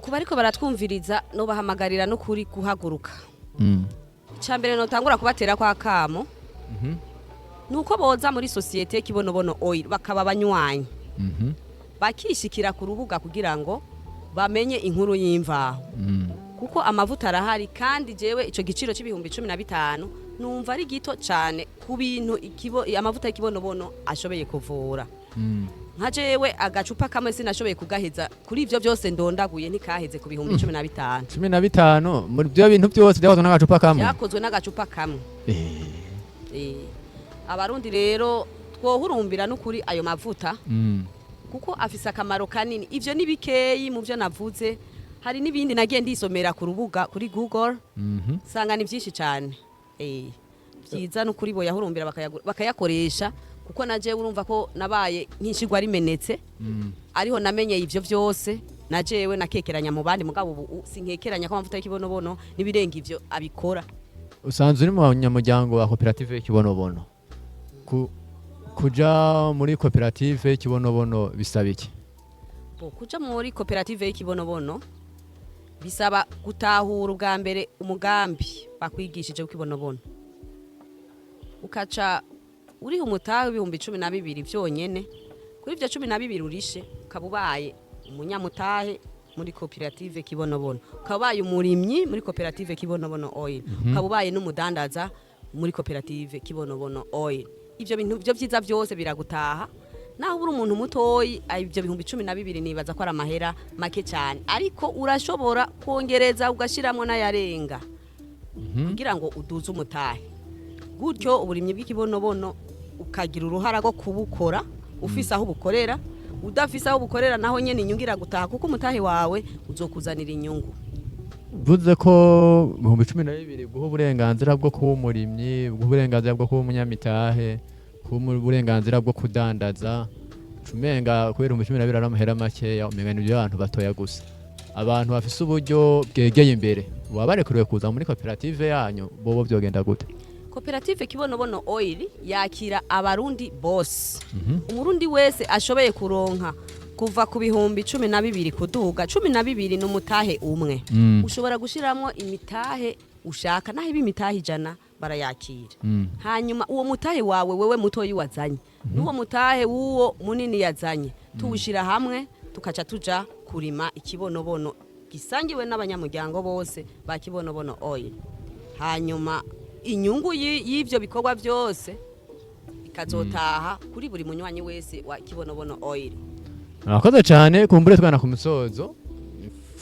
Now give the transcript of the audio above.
kuba ariko baratwumviriza no bahamagarira no kuri guhaguruka. Icambere no tangura kubatera kwa kamo. Nuko boza muri societe kibonobono oil bakaba banywanyi. Bakishikira ku rubuga kugira ngo bamenye inkuru y'imvaho. Kuko amavuta arahari kandi jewe ico giciro c'ibihumbi 15 numva ari gito cyane ku bintu amavuta y'ikibonobono ashoboye kuvura. Nka jewe agacupa kamwe sinashoboye kugaheza kuri ivyo byose ndondaguye ntikaheze ku bihumbi 15. 15 muri byo bintu byose byakozwe n'agacupa kamwe. Yakozwe n'agacupa kamwe. Abarundi rero twohurumbira n'ukuri ayo mavuta. Kuko afise akamaro kanini. Ivyo ni bikeyi mu byo navuze. Hari nibindi nagiye ndisomera ku rubuga kuri Google. Sanga ni byinshi cyane. Byiza n'ukuri bo yahurumbira bakayakoresha kuko naje urumva ko nabaye nk'inshigwa rimenetse. Ariho namenye ivyo byose najewe nakekeranya mu bandi mugabo ubu sinkekeranya ko amavuta y'ikibonobono nibirenga ivyo abikora. Usanzwe uri mu banyamuryango wa koperative y'ikibonobono. Kuja muri koperative y'ikibonobono bisaba iki? Kuja muri koperative y'ikibonobono bisaba gutahura ubwa mbere umugambi bakwigishije w'ikibonobono. Ukaca uri umutahe w'ibihumbi 12 vyonyene kuri ivyo 12 urishe kabubaye umunyamutahe muri koperative kibonobono, kabaye umurimyi muri koperative kibonobono oil, kabubaye n'umudandaza muri koperative kibonobono oil. Ivyo bintu byo vyiza byose biragutaha. Naho uri umuntu mutoyi ivyo bihumbi 12 nibaza ko ari amahera make cyane, ariko urashobora kongereza ugashiramwe n'ayarenga kugira ngo uduze umutahe. Gutyo uburimyi bw'ikibonobono ukagira uruhara rwo kubukora ufise aho bukorera, udafise aho bukorera naho nyene inyungira gutaha kuko umutahe wawe uzokuzanira inyungu. Vuze ko 12 guho uburenganzira bwo kuba umurimyi, uburenganzira bwo kuba umunyamitahe, uburenganzira bwo kudandaza, cumenga kubera 12 ari amahera make ya umenga n'ibyo abantu batoya gusa. Abantu bafise uburyo bwegeye imbere wabarekuriwe kuza muri koperative yanyu bobo byogenda gute? Koperative kibonobono oil yakira abarundi boss. Umurundi wese ashoboye kuronka kuva ku bihumbi 12 kuduga 12 n'umutahe umwe. Ushobora gushiramwo imitahe ushaka naho ibimitahe 100 barayakira. Hanyuma uwo mutahe wawe wewe mutoyi wazanye n'uwo mutahe wuwo munini yazanye tuwushira hamwe tukaca tuja kurima ikibonobono gisangiwe n'abanyamuryango bose ba kibonobono oil. Hanyuma inyungu y'ivyo bikorwa byose ikazotaha kuri buri munywanyi wese wa kibonobono oil. Murakoze cyane kumbure twana ku musozo